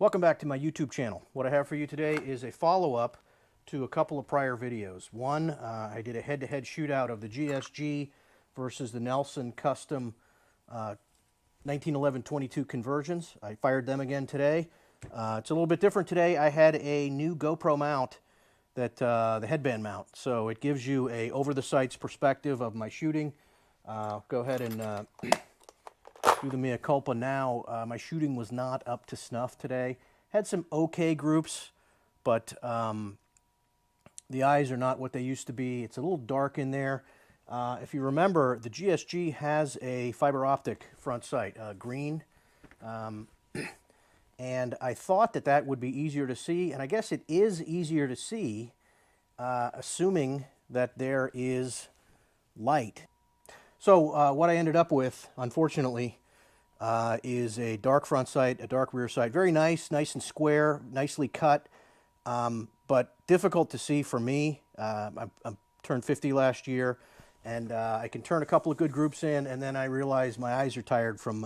Welcome back to my YouTube channel. What I have for you today is a follow-up to a couple of prior videos. One, I did a head-to-head shootout of the GSG versus the Nelson Custom 1911-22 conversions. I fired them again today. It's a little bit different today. I had a new GoPro mount, that the headband mount, so it gives you a over-the-sights perspective of my shooting. Go ahead and do the mea culpa now. My shooting was not up to snuff today. Had some okay groups, but the eyes are not what they used to be. It's a little dark in there. If you remember, the GSG has a fiber optic front sight, green. And I thought that that would be easier to see, and I guess it is easier to see, assuming that there is light. So what I ended up with, unfortunately, is a dark front sight, a dark rear sight. Very nice and square, nicely cut, but difficult to see for me. I turned 50 last year, and I can turn a couple of good groups in, and then I realize my eyes are tired from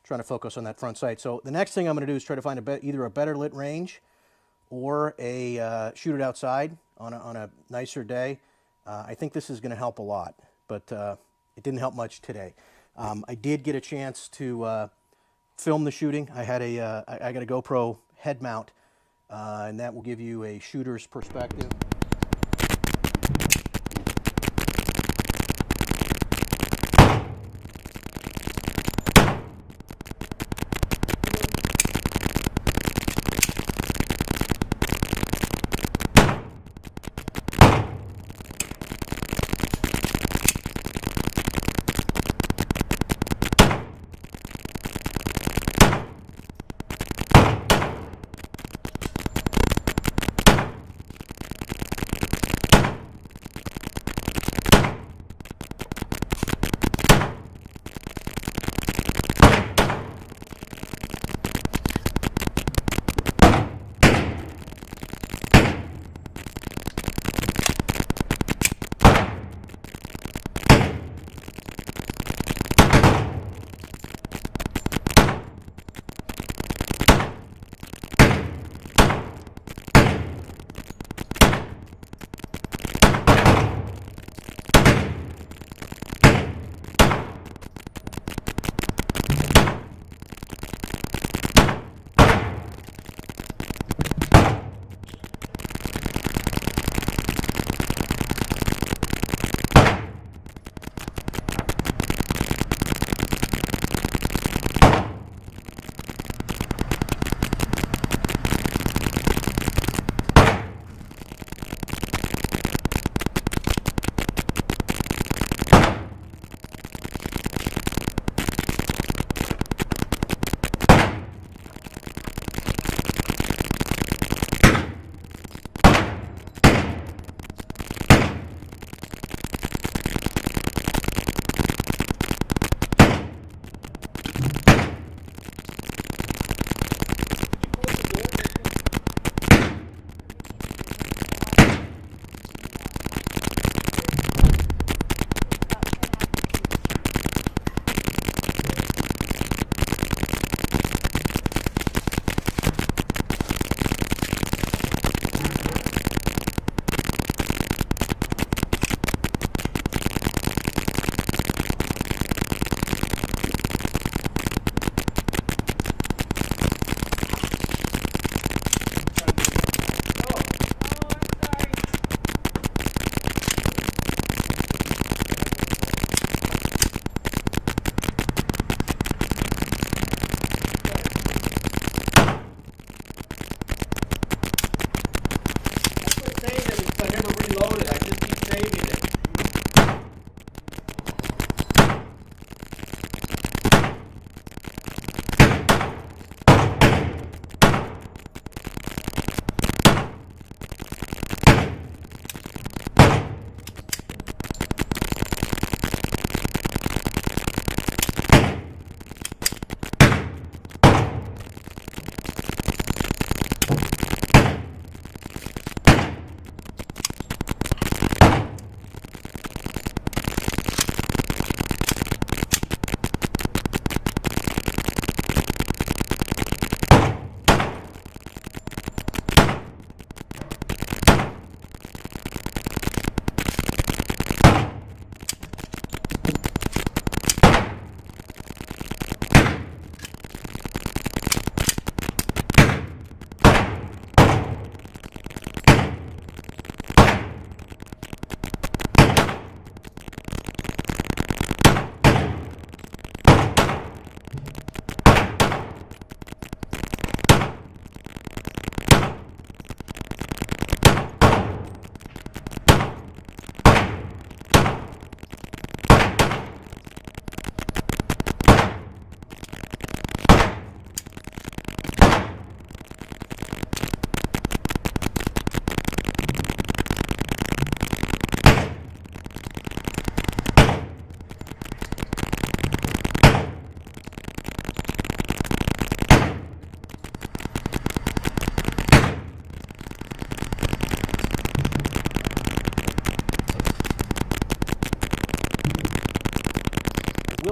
trying to focus on that front sight. So the next thing I'm going to do is try to find either a better lit range or a shoot it outside on a nicer day. I think this is going to help a lot, but it didn't help much today. I did get a chance to film the shooting. I got a GoPro head mount, and that will give you a shooter's perspective.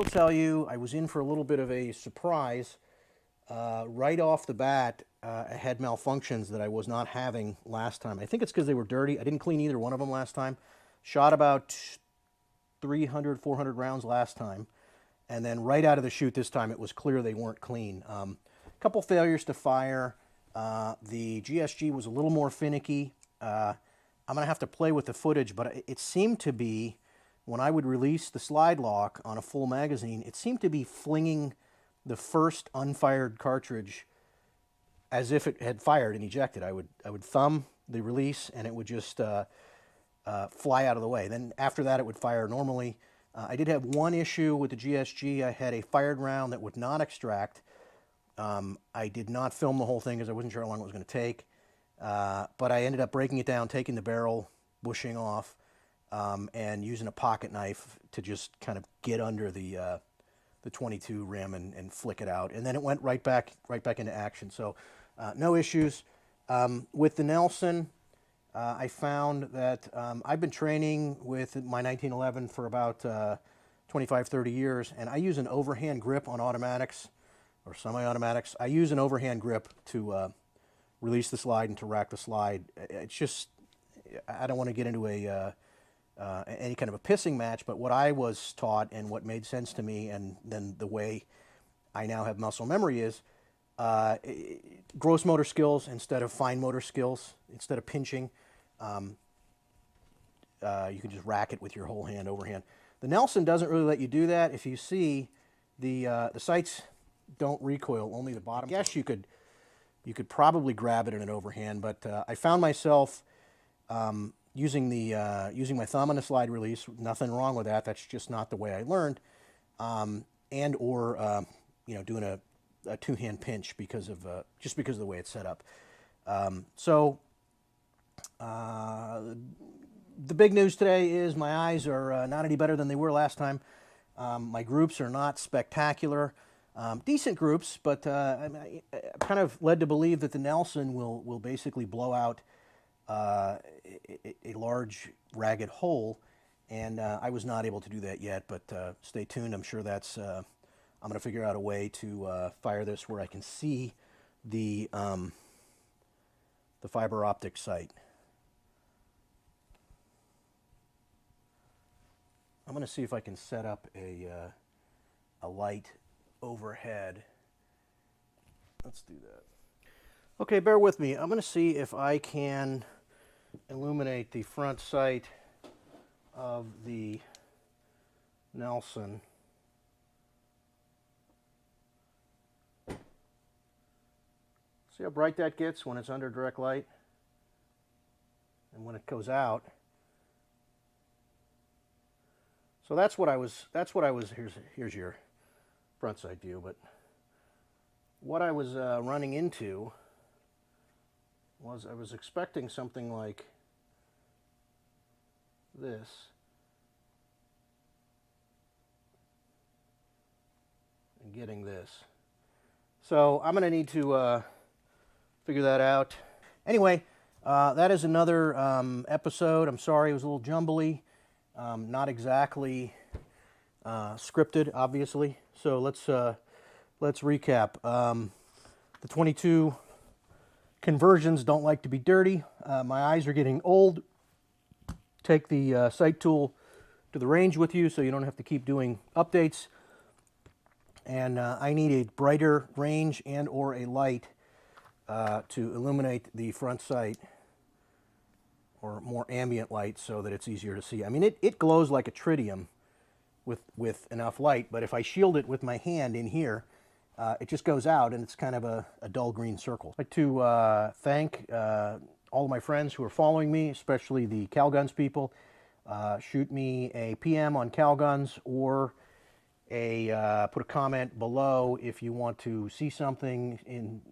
will tell you, I was in for a little bit of a surprise. Right off the bat, I had malfunctions that I was not having last time. I think it's because they were dirty. I didn't clean either one of them last time. Shot about 300, 400 rounds last time. And then right out of the chute this time, it was clear they weren't clean. A couple failures to fire. The GSG was a little more finicky. I'm going to have to play with the footage, but it seemed to be, when I would release the slide lock on a full magazine, it seemed to be flinging the first unfired cartridge as if it had fired and ejected. I would thumb the release and it would just fly out of the way. Then after that, it would fire normally. I did have one issue with the GSG. I had a fired round that would not extract. I did not film the whole thing because I wasn't sure how long it was going to take. But I ended up breaking it down, taking the barrel bushing off, and using a pocket knife to just kind of get under the 22 rim and flick it out. And then it went right back into action. So no issues. With the Nelson, I found that I've been training with my 1911 for about 25, 30 years, and I use an overhand grip on automatics or semi-automatics. I use an overhand grip to release the slide and to rack the slide. It's just, I don't want to get into any kind of a pissing match, but what I was taught and what made sense to me, and then the way I now have muscle memory, is gross motor skills instead of fine motor skills. Instead of pinching, you can just rack it with your whole hand overhand. The Nelson doesn't really let you do that. If you see, the sights don't recoil, only the bottom. I guess you could probably grab it in an overhand, but I found myself using my thumb on the slide release. Nothing wrong with that. That's just not the way I learned, and or doing a two-hand pinch because of just because of the way it's set up. The big news today is my eyes are not any better than they were last time. My groups are not spectacular. Decent groups, but I'm kind of led to believe that the Nelson will basically blow out a large ragged hole, and I was not able to do that yet, but stay tuned. I'm sure that's I'm going to figure out a way to fire this where I can see the fiber optic sight. I'm going to see if I can set up a light overhead. Let's do that. Okay, bear with me. I'm going to see if I can illuminate the front sight of the Nelson. See how bright that gets when it's under direct light? And when it goes out. So that's what I was, here's your front sight view, but what I was running into was I was expecting something like this. And getting this. So I'm going to need to figure that out. Anyway, that is another episode. I'm sorry it was a little jumbly. Not exactly scripted, obviously. So let's recap. The 22 conversions don't like to be dirty. My eyes are getting old. Take the sight tool to the range with you so you don't have to keep doing updates. And I need a brighter range and or a light to illuminate the front sight, or more ambient light so that it's easier to see. I mean, it glows like a tritium with enough light, but if I shield it with my hand in here, it just goes out and it's kind of a dull green circle. I'd like to thank all of my friends who are following me, especially the Calguns people. Shoot me a PM on Calguns, or put a comment below if you want to see something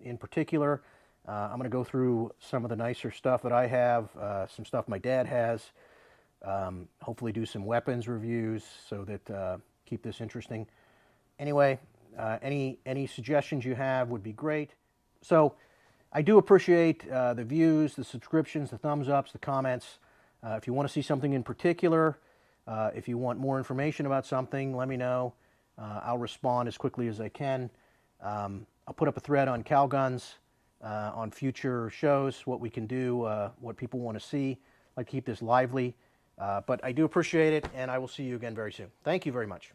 in particular. I'm going to go through some of the nicer stuff that I have, some stuff my dad has, hopefully do some weapons reviews so that keep this interesting. Anyway, any suggestions you have would be great. So I do appreciate the views, the subscriptions, the thumbs ups, the comments. If you want to see something in particular, if you want more information about something, let me know. I'll respond as quickly as I can. I'll put up a thread on Calguns on future shows, what we can do, what people want to see. I'd like to keep this lively. But I do appreciate it, and I will see you again very soon. Thank you very much.